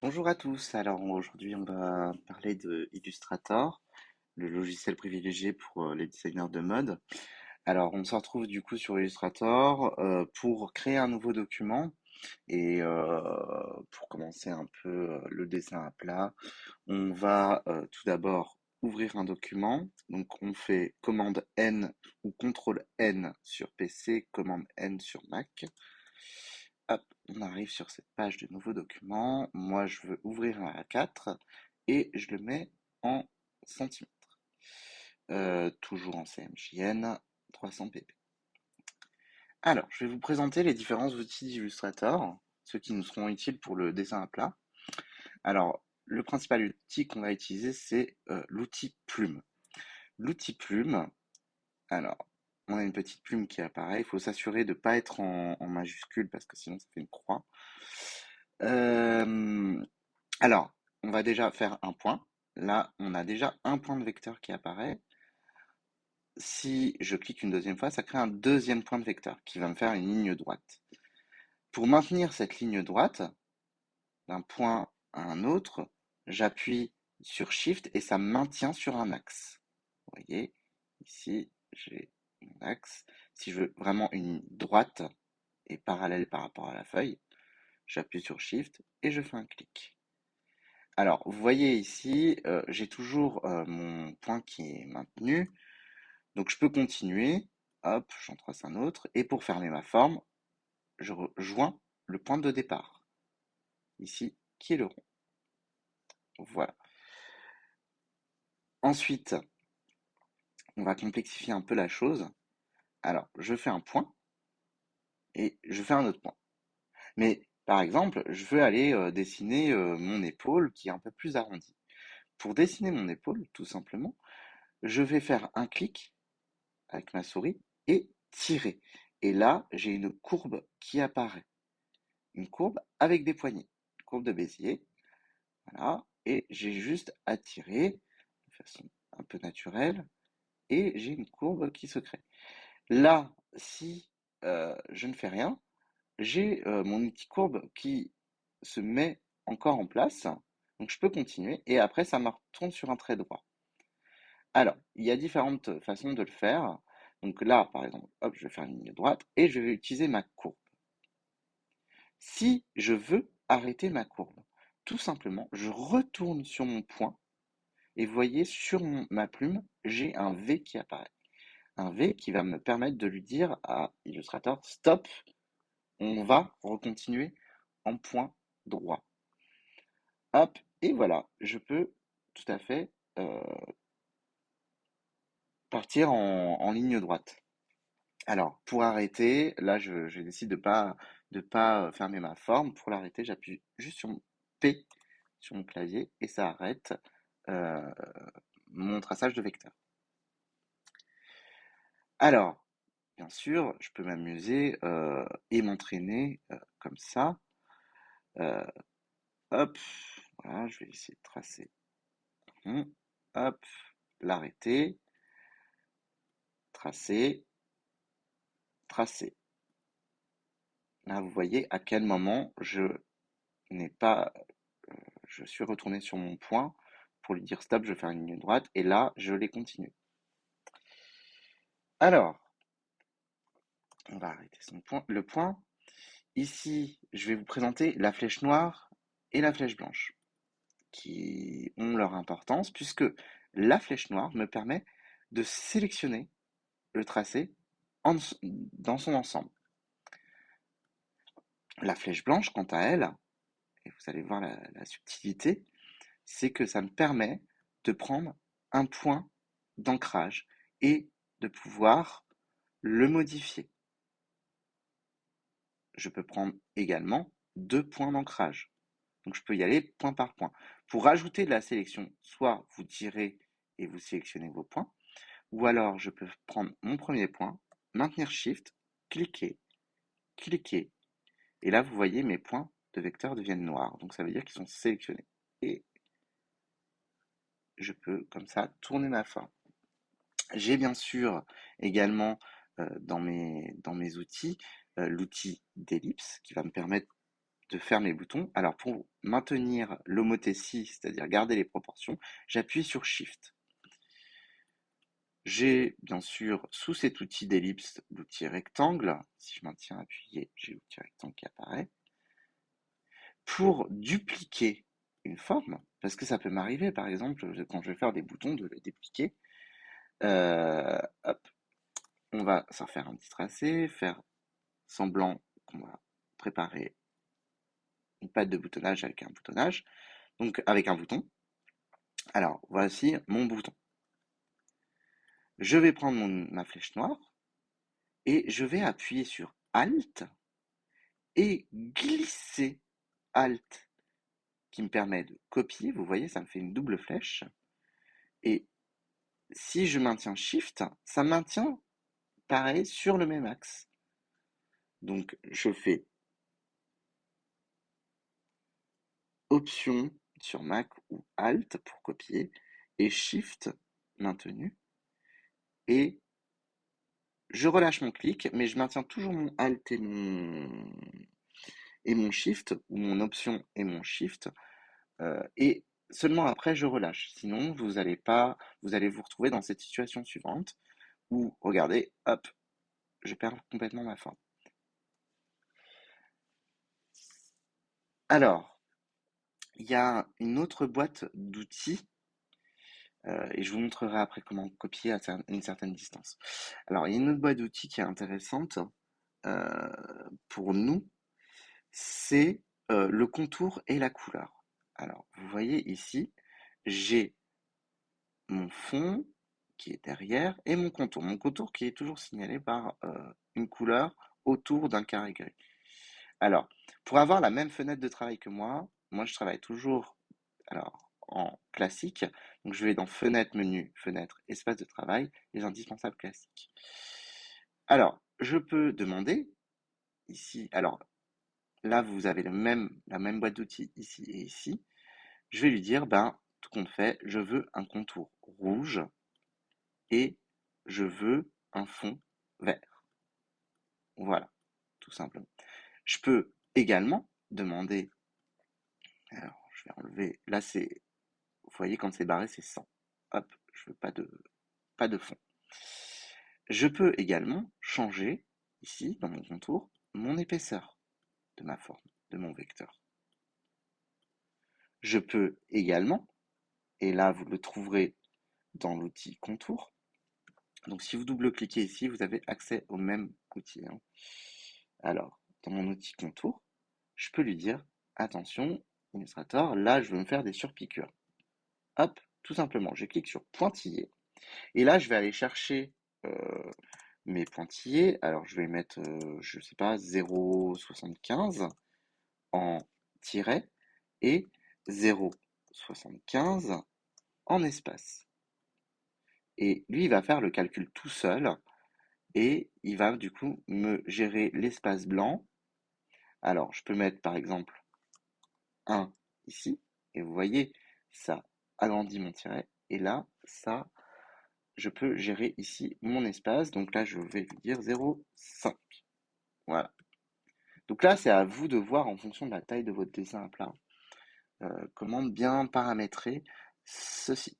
Bonjour à tous. Alors aujourd'hui, on va parler de Illustrator, le logiciel privilégié pour les designers de mode. Alors, on se retrouve du coup sur Illustrator pour créer un nouveau document et pour commencer un peu le dessin à plat. On va tout d'abord ouvrir un document. Donc, on fait commande N ou contrôle N sur PC, commande N sur Mac. Hop, on arrive sur cette page de nouveau document. Moi, je veux ouvrir un A4 et je le mets en centimètres. Toujours en CMJN 300 pp. Alors, je vais vous présenter les différents outils d'Illustrator, ceux qui nous seront utiles pour le dessin à plat. Alors, le principal outil qu'on va utiliser, c'est l'outil plume. L'outil plume, alors, on a une petite plume qui apparaît. Il faut s'assurer de ne pas être en majuscule parce que sinon ça fait une croix. Euh, Alors, on va déjà faire un point. Là, on a déjà un point de vecteur qui apparaît. Si je clique une deuxième fois, ça crée un deuxième point de vecteur qui va me faire une ligne droite. Pour maintenir cette ligne droite, d'un point à un autre, j'appuie sur Shift et ça me maintient sur un axe. Vous voyez, ici, j'ai mon axe. Si je veux vraiment une ligne droite et parallèle par rapport à la feuille, j'appuie sur Shift et je fais un clic. Alors, vous voyez ici, j'ai toujours mon point qui est maintenu. Donc, je peux continuer. Hop, j'en trace un autre. Et pour fermer ma forme, je rejoins le point de départ. Ici, qui est le rond. Voilà. Ensuite, on va complexifier un peu la chose. Alors, je fais un point et je fais un autre point. Mais, par exemple, je veux aller dessiner mon épaule qui est un peu plus arrondie. Pour dessiner mon épaule, tout simplement, je vais faire un clic avec ma souris et tirer. Et là, j'ai une courbe qui apparaît. Une courbe avec des poignées. Une courbe de Bézier. Voilà. Et j'ai juste à tirer de façon un peu naturelle. Et j'ai une courbe qui se crée. Là, si je ne fais rien, j'ai mon outil courbe qui se met encore en place. Donc je peux continuer. Et après, ça me retourne sur un trait droit. Alors, il y a différentes façons de le faire. Donc là, par exemple, hop, je vais faire une ligne droite et je vais utiliser ma courbe. Si je veux arrêter ma courbe, tout simplement, je retourne sur mon point et vous voyez sur ma plume, j'ai un V qui apparaît. Un V qui va me permettre de lui dire à Illustrator, stop, on va recontinuer en point droit. Hop, et voilà, je peux tout à fait partir en ligne droite. Alors, pour arrêter, là, je décide de pas fermer ma forme. Pour l'arrêter, j'appuie juste sur P sur mon clavier et ça arrête euh, mon traçage de vecteur. Alors, bien sûr, je peux m'amuser et m'entraîner comme ça. Euh, Hop, voilà, je vais essayer de tracer. Hop, l'arrêter, tracer, tracer. Là, vous voyez à quel moment je n'ai pas je suis retourné sur mon point pour lui dire stop, je vais faire une ligne droite, et là, je l'ai continué. Alors, on va arrêter le point. Ici, je vais vous présenter la flèche noire et la flèche blanche, qui ont leur importance, puisque la flèche noire me permet de sélectionner le tracé dans son ensemble. La flèche blanche, quant à elle, et vous allez voir la subtilité, c'est que ça me permet de prendre un point d'ancrage et de pouvoir le modifier. Je peux prendre également deux points d'ancrage. Donc je peux y aller point par point. Pour rajouter de la sélection, soit vous tirez et vous sélectionnez vos points, ou alors je peux prendre mon premier point, maintenir Shift, cliquer, cliquer, et là vous voyez mes points de vecteur deviennent noirs. Donc ça veut dire qu'ils sont sélectionnés. Et je peux comme ça tourner ma forme. J'ai bien sûr également dans mes outils l'outil d'ellipse qui va me permettre de faire mes boutons. Alors pour maintenir l'homothétie, c'est-à-dire garder les proportions, j'appuie sur Shift. J'ai bien sûr sous cet outil d'ellipse l'outil rectangle. Si je maintiens appuyé, j'ai l'outil rectangle qui apparaît. Pour dupliquer une forme, parce que ça peut m'arriver par exemple quand je vais faire des boutons de le dupliquer, hop, on va s'en faire un petit tracé, faire semblant qu'on va préparer une patte de boutonnage avec un boutonnage, donc avec un bouton. Alors voici mon bouton. Je vais prendre ma flèche noire et je vais appuyer sur Alt et glisser Alt qui me permet de copier. Vous voyez, ça me fait une double flèche. Et si je maintiens Shift, ça maintient pareil sur le même axe. Donc je fais Option sur Mac ou Alt pour copier et Shift maintenu. Et je relâche mon clic, mais je maintiens toujours mon Alt et mon Shift, ou mon Option et mon Shift. Et seulement après, je relâche. Sinon, vous allez vous retrouver dans cette situation suivante où, regardez, hop, je perds complètement ma forme. Alors, il y a une autre boîte d'outils et je vous montrerai après comment copier à une certaine distance. Alors, il y a une autre boîte d'outils qui est intéressante euh, pour nous, c'est le contour et la couleur. Alors, vous voyez ici, j'ai mon fond qui est derrière et mon contour. Mon contour qui est toujours signalé par une couleur autour d'un carré gris. Alors, pour avoir la même fenêtre de travail que moi je travaille toujours en classique. Donc je vais dans Fenêtre, Menu, Fenêtre, Espace de travail, les indispensables classiques. Alors, je peux demander ici, alors là vous avez la même boîte d'outils ici et ici. Je vais lui dire, ben, tout compte fait, je veux un contour rouge et je veux un fond vert. Voilà, tout simplement. Je peux également demander, alors je vais enlever, là c'est, vous voyez quand c'est barré c'est 100. Hop, je veux pas de fond. Je peux également changer ici dans mon contour mon épaisseur de ma forme, de mon vecteur. Je peux également, et là vous le trouverez dans l'outil contour, donc si vous double-cliquez ici, vous avez accès au même outil. Hein. Alors, dans mon outil contour, je peux lui dire, attention, Illustrator, là je veux me faire des surpiqûres. Hop, tout simplement, je clique sur pointillé. Et là, je vais aller chercher mes pointillés. Alors, je vais mettre, je sais pas, 0,75 en tiret et 0,75 en espace. Et lui, il va faire le calcul tout seul et il va du coup me gérer l'espace blanc. Alors, je peux mettre par exemple 1 ici et vous voyez, ça agrandit mon tiret et là, ça, je peux gérer ici mon espace. Donc là, je vais lui dire 0,5. Voilà. Donc là, c'est à vous de voir en fonction de la taille de votre dessin à plat, comment bien paramétrer ceci.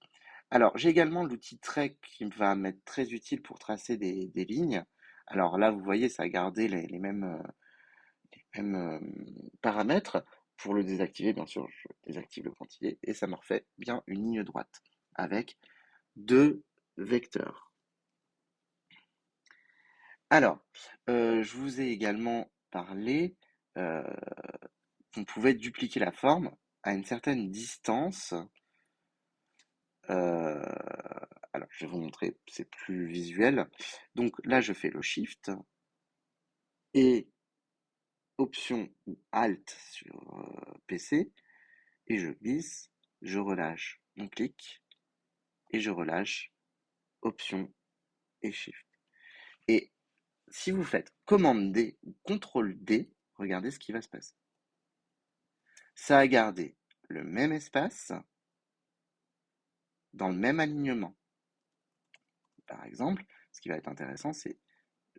Alors, j'ai également l'outil Trait qui va m'être très utile pour tracer des lignes. Alors là, vous voyez, ça a gardé les mêmes paramètres. Pour le désactiver, bien sûr, je désactive le pointillé et ça me refait bien une ligne droite avec deux vecteurs. Alors, je vous ai également parlé qu'on pouvait dupliquer la forme à une certaine distance. Euh, alors, je vais vous montrer, c'est plus visuel. Donc là, je fais le Shift et Option ou Alt sur PC et je glisse, je relâche mon clic et je relâche Option et Shift. Et si vous faites Commande D ou Contrôle D, regardez ce qui va se passer. Ça a gardé le même espace dans le même alignement. Par exemple, ce qui va être intéressant, c'est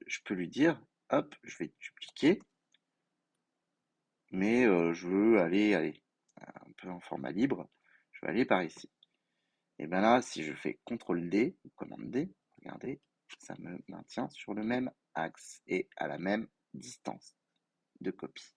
je peux lui dire, hop, je vais dupliquer mais je veux aller un peu en format libre, je veux aller par ici. Et bien là, si je fais CTRL D ou commande D, regardez, ça me maintient sur le même axe et à la même distance de copie.